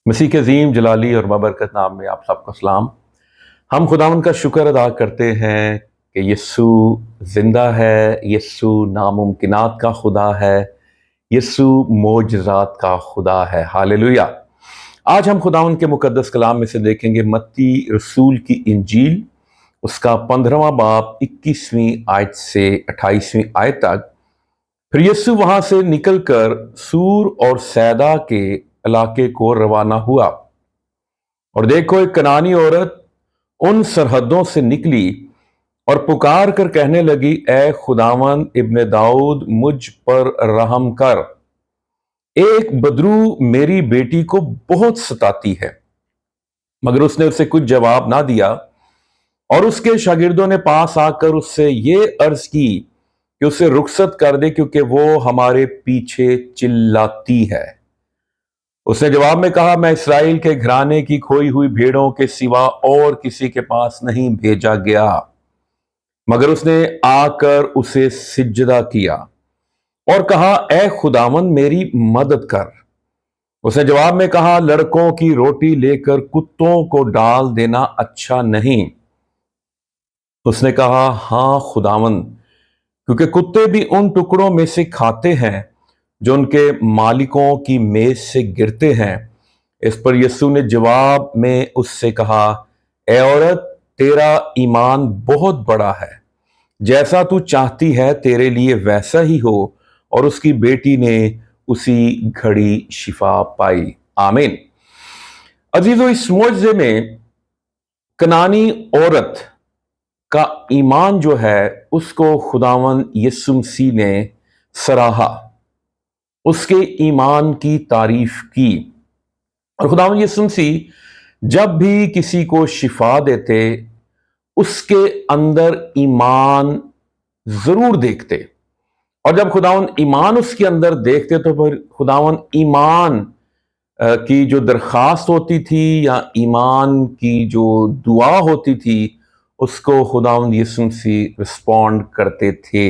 مسیح کے عظیم جلالی اور بابرکت نام میں آپ سب کو سلام۔ ہم خداوند کا شکر ادا کرتے ہیں کہ یسوع زندہ ہے، یسوع ناممکنات کا خدا ہے، یسوع معجزات کا خدا ہے۔ ہالیلویا۔ آج ہم خداوند کے مقدس کلام میں سے دیکھیں گے متی رسول کی انجیل، اس کا 15واں باب 21ویں آیت سے 28ویں آیت تک۔ پھر یسوع وہاں سے نکل کر سور اور سیدا کے علاقے کو روانہ ہوا، اور دیکھو ایک کنعانی عورت ان سرحدوں سے نکلی اور پکار کر کہنے لگی، اے خداوند ابن داؤد مجھ پر رحم کر، ایک بدرو میری بیٹی کو بہت ستاتی ہے۔ مگر اس نے اسے کچھ جواب نہ دیا، اور اس کے شاگردوں نے پاس آ کر اس سے یہ عرض کی کہ اسے رخصت کر دے، کیونکہ وہ ہمارے پیچھے چلاتی ہے۔ اس نے جواب میں کہا، میں اسرائیل کے گھرانے کی کھوئی ہوئی بھیڑوں کے سوا اور کسی کے پاس نہیں بھیجا گیا۔ مگر اس نے آ کر اسے سجدہ کیا اور کہا، اے خداوند میری مدد کر۔ اس نے جواب میں کہا، لڑکوں کی روٹی لے کر کتوں کو ڈال دینا اچھا نہیں۔ اس نے کہا، ہاں خداوند، کیونکہ کتے بھی ان ٹکڑوں میں سے کھاتے ہیں جو ان کے مالکوں کی میز سے گرتے ہیں۔ اس پر یسوع نے جواب میں اس سے کہا، اے عورت، تیرا ایمان بہت بڑا ہے، جیسا تو چاہتی ہے تیرے لیے ویسا ہی ہو۔ اور اس کی بیٹی نے اسی گھڑی شفا پائی۔ آمین۔ عزیزو، اس معجزے میں کنعانی عورت کا ایمان جو ہے اس کو خداوند یسوع مسیح نے سراہا، اس کے ایمان کی تعریف کی۔ اور خداوند یسوع مسیح جب بھی کسی کو شفا دیتے اس کے اندر ایمان ضرور دیکھتے، اور جب خداوند ایمان اس کے اندر دیکھتے تو پھر خداوند ایمان کی جو درخواست ہوتی تھی یا ایمان کی جو دعا ہوتی تھی اس کو خداوند یسوع مسیح رسپونڈ کرتے تھے۔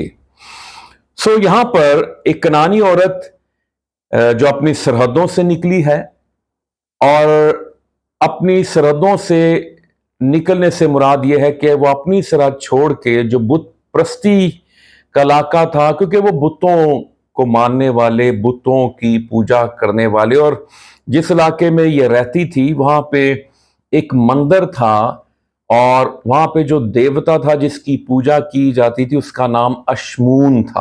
یہاں پر ایک کنعانی عورت جو اپنی سرحدوں سے نکلی ہے، اور اپنی سرحدوں سے نکلنے سے مراد یہ ہے کہ وہ اپنی سرحد چھوڑ کے جو بت پرستی کا علاقہ تھا، کیونکہ وہ بتوں کو ماننے والے، بتوں کی پوجا کرنے والے، اور جس علاقے میں یہ رہتی تھی وہاں پہ ایک مندر تھا، اور وہاں پہ جو دیوتا تھا جس کی پوجا کی جاتی تھی اس کا نام اشمون تھا،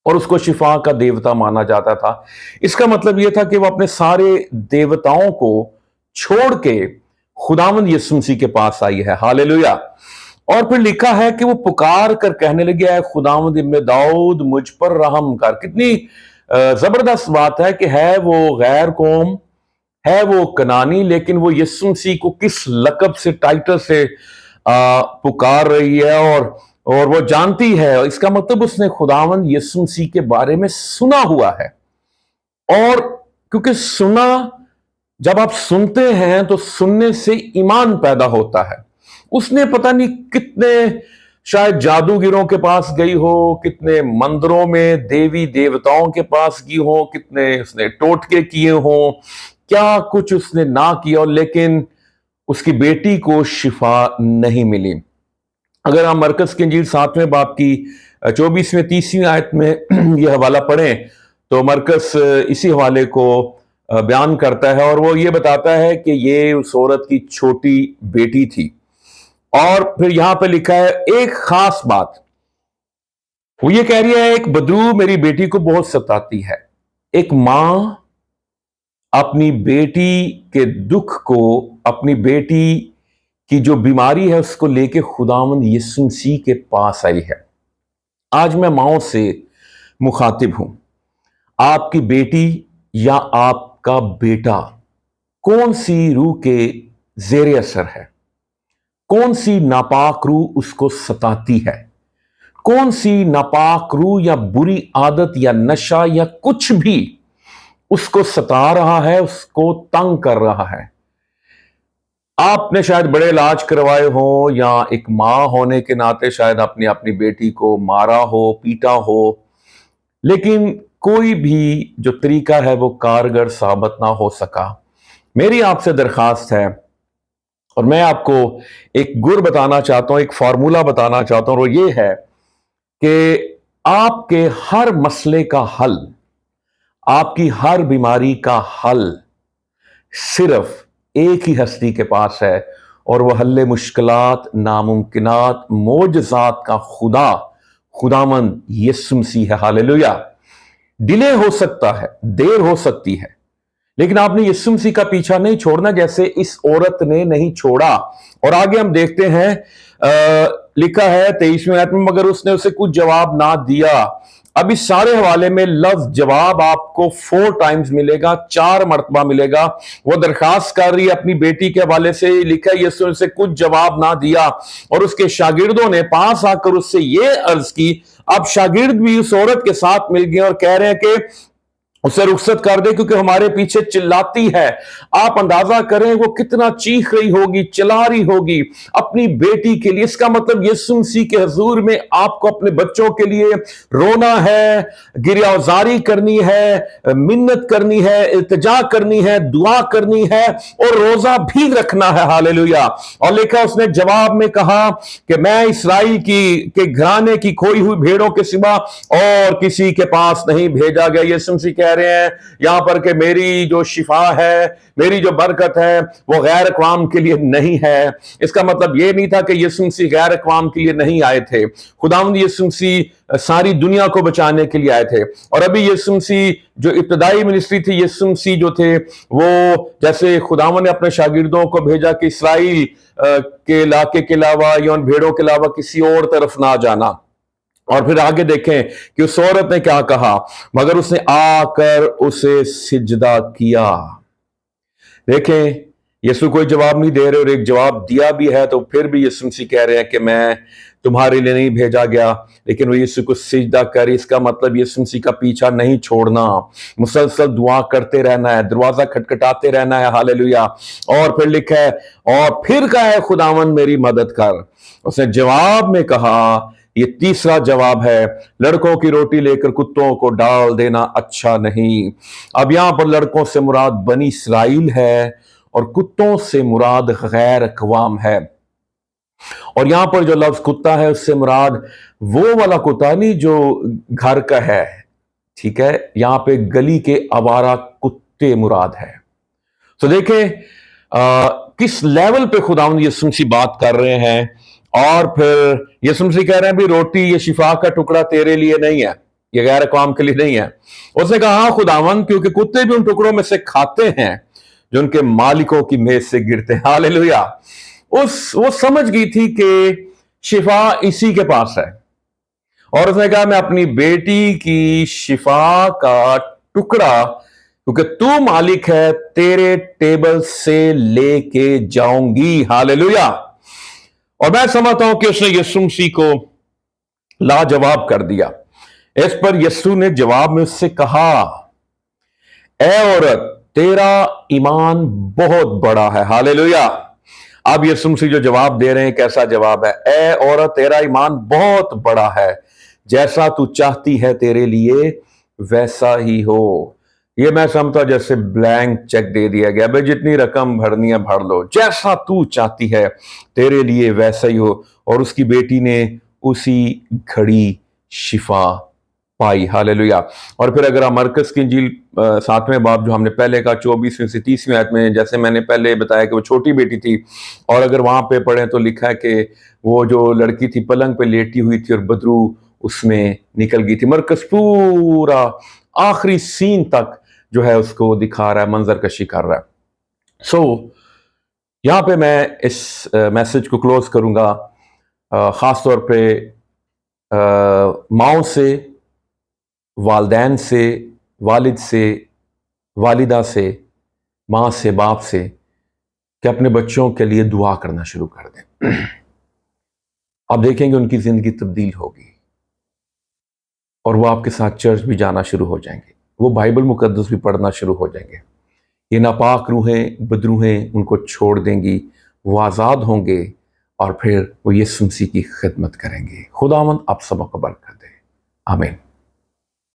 اور اس کو شفا کا دیوتا مانا جاتا تھا۔ اس کا مطلب یہ تھا کہ وہ اپنے سارے دیوتاؤں کو چھوڑ کے خداوند یسوع مسیح کے پاس آئی ہے۔ ہالیلویا۔ اور پھر لکھا ہے کہ وہ پکار کر کہنے لگی، اے خداوند ابن داؤد مجھ پر رحم کر۔ کتنی زبردست بات ہے کہ ہے وہ غیر قوم، ہے وہ کنعانی، لیکن وہ یسوع مسیح کو کس لقب سے، ٹائٹل سے پکار رہی ہے، اور وہ جانتی ہے۔ اس کا مطلب اس نے خداوند یسوع مسیح کے بارے میں سنا ہوا ہے، اور کیونکہ سنا، جب آپ سنتے ہیں تو سننے سے ایمان پیدا ہوتا ہے۔ اس نے پتہ نہیں کتنے شاید جادوگروں کے پاس گئی ہو، کتنے مندروں میں دیوی دیوتاؤں کے پاس گئی ہو، کتنے اس نے ٹوٹکے کیے ہوں، کیا کچھ اس نے نہ کیا، لیکن اس کی بیٹی کو شفا نہیں ملی۔ اگر ہم مرکز کی انجیل 7ویں باب کی 24ویں 30ویں آیت میں یہ حوالہ پڑھیں تو مرکز اسی حوالے کو بیان کرتا ہے، اور وہ یہ بتاتا ہے کہ یہ اس عورت کی چھوٹی بیٹی تھی۔ اور پھر یہاں پہ لکھا ہے ایک خاص بات، وہ یہ کہہ رہی ہے، ایک بدرو میری بیٹی کو بہت ستاتی ہے۔ ایک ماں اپنی بیٹی کے دکھ کو، اپنی بیٹی کی جو بیماری ہے اس کو لے کے خداوند یسوع مسیح کے پاس آئی ہے۔ آج میں ماؤں سے مخاطب ہوں۔ آپ کی بیٹی یا آپ کا بیٹا کون سی روح کے زیر اثر ہے؟ کون سی ناپاک روح اس کو ستاتی ہے؟ کون سی ناپاک روح یا بری عادت یا نشہ یا کچھ بھی اس کو ستا رہا ہے، اس کو تنگ کر رہا ہے؟ آپ نے شاید بڑے علاج کروائے ہوں، یا ایک ماں ہونے کے ناطے شاید اپنی بیٹی کو مارا ہو، پیٹا ہو، لیکن کوئی بھی جو طریقہ ہے وہ کارگر ثابت نہ ہو سکا۔ میری آپ سے درخواست ہے اور میں آپ کو ایک گر بتانا چاہتا ہوں، ایک فارمولا بتانا چاہتا ہوں، اور یہ ہے کہ آپ کے ہر مسئلے کا حل، آپ کی ہر بیماری کا حل صرف ایک ہی ہستی کے پاس ہے، اور وہ حل مشکلات، ناممکنات، معجزات کا خداوند یسوع مسیح ہے۔ ہاللیلویہ۔ ڈیلے ہو سکتا ہے، دیر ہو سکتی ہے، لیکن آپ نے یسوع مسیح کا پیچھا نہیں چھوڑنا، جیسے اس عورت نے نہیں چھوڑا۔ اور آگے ہم دیکھتے ہیں لکھا ہے 23ویں آیت میں، مگر اس نے اسے کچھ جواب نہ دیا۔ اب اس سارے حوالے میں لفظ جواب آپ کو 4 ٹائمز ملے گا، 4 مرتبہ ملے گا۔ وہ درخواست کر رہی ہے اپنی بیٹی کے حوالے سے، لکھا ہے یسوع نے اسے کچھ جواب نہ دیا، اور اس کے شاگردوں نے پاس آ کر اس سے یہ عرض کی۔ اب شاگرد بھی اس عورت کے ساتھ مل گئے اور کہہ رہے ہیں کہ اسے رخصت کر دے، کیونکہ ہمارے پیچھے چلاتی ہے۔ آپ اندازہ کریں وہ کتنا چیخ رہی ہوگی، چلا رہی ہوگی اپنی بیٹی کے لیے۔ اس کا مطلب یسوع مسیح کے حضور میں آپ کو اپنے بچوں کے لیے رونا ہے، گریہ زاری کرنی ہے، منت کرنی ہے، التجا کرنی ہے، دعا کرنی ہے، اور روزہ بھی رکھنا ہے۔ ہاللیلویہ۔ اور لکھا اس نے جواب میں کہا کہ میں اسرائیل کے گھرانے کی کھوئی ہوئی بھیڑوں کے سوا اور کسی کے پاس نہیں بھیجا گیا۔ یسوع مسیح کہہ رہے ہیں یہاں پر کہ میری جو شفا ہے، میری جو برکت ہے، وہ غیر اقوام کے لیے نہیں ہے۔ اس کا مطلب یہ نہیں تھا کہ یسوع مسیح غیر اقوام کے لیے نہیں آئے تھے۔ خداوند یسوع مسیح ساری دنیا کو بچانے کے لیے آئے تھے۔ اور ابھی یسوع مسیح جو ابتدائی منسٹری تھی، یسوع مسیح جو تھے وہ جیسے خداوند نے اپنے شاگردوں کو بھیجا کہ اسرائیل کے علاقے کے علاوہ یا ان بھیڑوں کے علاوہ کسی اور طرف نہ جانا۔ اور پھر آگے دیکھیں کہ اس عورت نے کیا کہا، مگر اس نے آ کر اسے سجدہ کیا۔ دیکھیں یسوع کوئی جواب نہیں دے رہے، اور ایک جواب دیا بھی ہے تو پھر بھی یسوع مسیح کہہ رہے ہیں کہ میں تمہارے لیے نہیں بھیجا گیا، لیکن وہ یسوع کو سجدہ کر۔ اس کا مطلب یسوع مسیح کا پیچھا نہیں چھوڑنا، مسلسل دعا کرتے رہنا ہے، دروازہ کھٹکھٹاتے رہنا ہے۔ ہاللیلویہ۔ اور پھر لکھا ہے اور پھر کہا ہے خداوند میری مدد کر۔ اس نے جواب میں کہا، یہ تیسرا جواب ہے، لڑکوں کی روٹی لے کر کتوں کو ڈال دینا اچھا نہیں۔ اب یہاں پر لڑکوں سے مراد بنی اسرائیل ہے، اور کتوں سے مراد غیر اقوام ہے۔ اور یہاں پر جو لفظ کتا ہے اس سے مراد وہ والا کتا نہیں جو گھر کا ہے، ٹھیک ہے، یہاں پہ گلی کے آوارہ کتے مراد ہے۔ تو دیکھیں کس لیول پہ خداوند یسوع مسیح بات کر رہے ہیں۔ اور پھر یسوع مسیح کہہ رہے ہیں بھی روٹی یہ شفا کا ٹکڑا تیرے لیے نہیں ہے، یہ غیر اقوام کے لیے نہیں ہے۔ اس نے کہا ہاں خداوند، کیونکہ کتے بھی ان ٹکڑوں میں سے کھاتے ہیں جو ان کے مالکوں کی میز سے گرتے ہیں۔ ہاللیلویہ۔ وہ سمجھ گئی تھی کہ شفا اسی کے پاس ہے، اور اس نے کہا میں اپنی بیٹی کی شفا کا ٹکڑا، کیونکہ تو مالک ہے، تیرے ٹیبل سے لے کے جاؤں گی۔ ہاللیلویہ۔ اور میں سمجھتا ہوں کہ اس نے یسوع مسیح کو لاجواب کر دیا۔ اس پر یسوع نے جواب میں اس سے کہا، اے عورت تیرا ایمان بہت بڑا ہے۔ ہاللیلویہ۔ اب یسوع مسیح جو جواب دے رہے ہیں کیسا جواب ہے، اے عورت تیرا ایمان بہت بڑا ہے، جیسا تو چاہتی ہے تیرے لیے ویسا ہی ہو۔ یہ میں سمجھتا ہوں جیسے بلینک چیک دے دیا گیا، بھائی جتنی رقم بھرنی ہے بھر لو، جیسا تو چاہتی ہے تیرے لیے ویسا ہی ہو۔ اور اس کی بیٹی نے اسی گھڑی شفا پائی۔ ہاللیلویہ۔ اور پھر اگر ہم مرکز کی انجیل 7ویں باب جو ہم نے پہلے کا 24ویں سے 30ویں آیت میں، جیسے میں نے پہلے بتایا کہ وہ چھوٹی بیٹی تھی، اور اگر وہاں پہ پڑھیں تو لکھا ہے کہ وہ جو لڑکی تھی پلنگ پہ لیٹی ہوئی تھی اور بدرو اس میں نکل گئی تھی۔ مرکز پورا آخری سین تک جو ہے اس کو دکھا رہا ہے، منظر کشی کر رہا ہے۔ یہاں پہ میں اس میسج کو کلوز کروں گا، خاص طور پہ ماؤں سے، والدین سے، والد سے، والدہ سے، ماں سے، باپ سے، کہ اپنے بچوں کے لیے دعا کرنا شروع کر دیں۔ آپ دیکھیں گے ان کی زندگی تبدیل ہوگی، اور وہ آپ کے ساتھ چرچ بھی جانا شروع ہو جائیں گے، وہ بائبل مقدس بھی پڑھنا شروع ہو جائیں گے۔ یہ ناپاک روحیں، بدروحیں ان کو چھوڑ دیں گی، وہ آزاد ہوں گے، اور پھر وہ یسوع مسیح کی خدمت کریں گے۔ خداوند آپ سب کو برکت دے۔ آمین۔